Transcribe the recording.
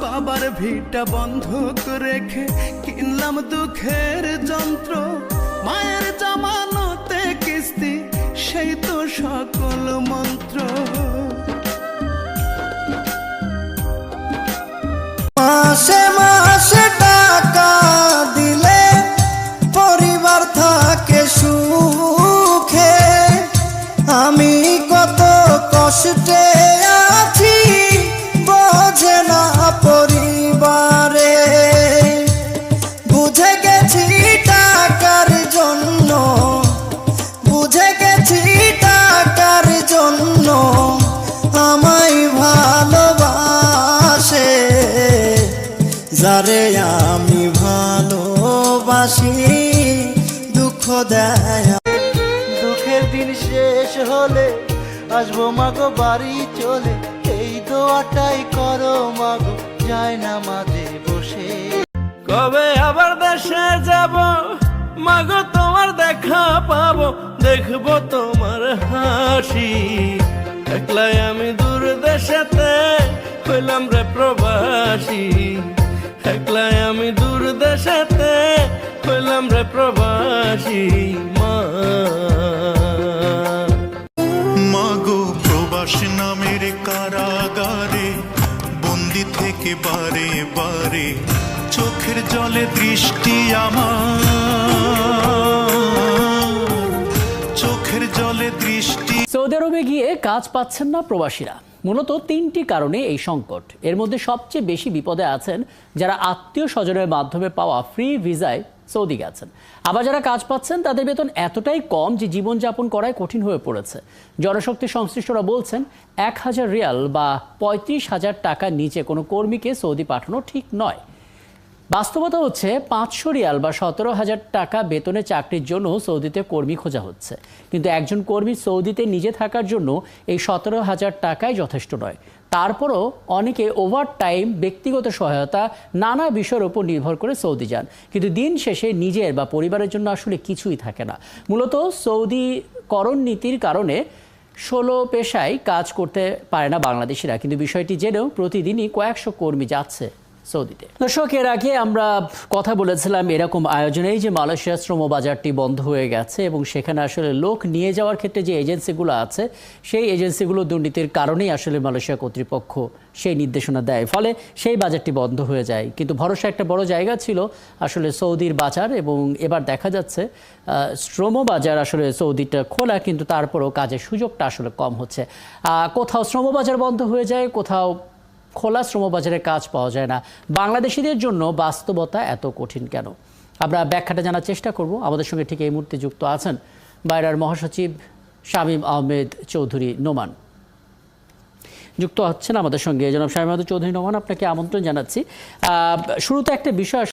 বাবার ভিটা বন্ধক রেখে কিনলাম দুঃখের যন্ত্র, মায়ের জামানতে কিস্তি সেই তো সকল মন্ত্র। মাসে মাসে টাকা দিলে পরিবার থাকে সুখে, আমি কত কষ্টে আছি বোঝে না পরিবারে। বুঝে গেছি টাকার জন্য, বুঝে গেছি টাকার জন্য আমায় ভালোবাসে, যারে আমি ভালোবাসি দুঃখ দেয়। দুঃখের দিন শেষ হলে আসবো মাগো বাড়ি চলে, এই দোয়াটাই করো মাগো যায় না মাঝে বসে। কবে আবার দেশে যাব মাগো, তোমার দেখা পাবো, দেখবো তোমার হাসি। একলাই আমি দূর দেশেতে হইলাম রে প্রবাসী, একলাই আমি দূর দেশেতে হইলাম রে প্রবাসী। মাগো প্রবাস নামের কারাগারে বন্দি থেকে বারে বারে চোখের জলে দৃষ্টি আমার, চোখের জলে দৃষ্টি। সৌদি আরবে গিয়ে কাজ পাচ্ছেন না প্রবাসীরা। মূলত তিনটি কারণে এই সংকট। এর মধ্যে সবচেয়ে বেশি বিপদে আছেন যারা আত্মীয় স্বজনের মাধ্যমে পাওয়া ফ্রি ভিসায় সৌদি গেছেন। আবার যারা কাজ পাচ্ছেন তাদের বেতন এতটাই কম যে জীবনযাপন করাই কঠিন হয়ে পড়েছে। জনশক্তি সংশ্লিষ্টরা বলছেন 1000 রিয়াল বা 35,000 টাকার নিচে কোনো কর্মীকে সৌদি পাঠানো ঠিক নয়। বাস্তবতা হচ্ছে 500 রিয়াল বা 17,000 টাকা বেতনে চাকরির জন্য সৌদিতে কর্মী খোঁজা হচ্ছে, কিন্তু একজন কর্মী সৌদিতে নিজে থাকার জন্য এই 17,000 টাকাই যথেষ্ট নয়। তারপরও অনেকে ওভার টাইম, ব্যক্তিগত সহায়তা, নানা বিষয়ের উপর নির্ভর করে সৌদি যান, কিন্তু দিন শেষে নিজের বা পরিবারের জন্য আসলে কিছুই থাকে না। মূলত সৌদি করণ নীতির কারণে 16 পেশায় কাজ করতে পারে না বাংলাদেশিরা, কিন্তু বিষয়টি জেনেও প্রতিদিনই কয়েকশো কর্মী যাচ্ছে সৌদিতে। দর্শক, এর আগে আমরা কথা বলেছিলাম এরকম আয়োজনেই যে মালয়েশিয়ার শ্রম বাজারটি বন্ধ হয়ে গেছে এবং সেখানে আসলে লোক নিয়ে যাওয়ার ক্ষেত্রে যে এজেন্সিগুলো আছে সেই এজেন্সিগুলো দুর্নীতির কারণেই আসলে মালয়েশিয়া কর্তৃপক্ষ সেই নির্দেশনা দেয়, ফলে সেই বাজারটি বন্ধ হয়ে যায়। কিন্তু ভরসা একটা বড় জায়গা ছিল আসলে সৌদির বাজার, এবং এবার দেখা যাচ্ছে শ্রম বাজার আসলে সৌদিটা খোলা, কিন্তু তারপরও কাজের সুযোগটা আসলে কম হচ্ছে। কোথাও শ্রম বাজার বন্ধ হয়ে যায়, কোথাও খোলা শ্রমবাজারে কাজ পাওয়া যায় না। বাংলাদেশিদের জন্য বাস্তবতা এত কঠিন কেন? আমরা ব্যাখ্যাটা জানার চেষ্টা করব। আমাদের সঙ্গে ঠিক এই মুহূর্তে যুক্ত আছেন বাইরার মহাসচিব শামীম আহমেদ চৌধুরী নোমান। যুক্ত হচ্ছেন আমাদের সঙ্গে জনাব শামীম আহমেদ চৌধুরী নোমান, আপনাকে আমন্ত্রণ জানাচ্ছি। শুরুতে একটা বিষয়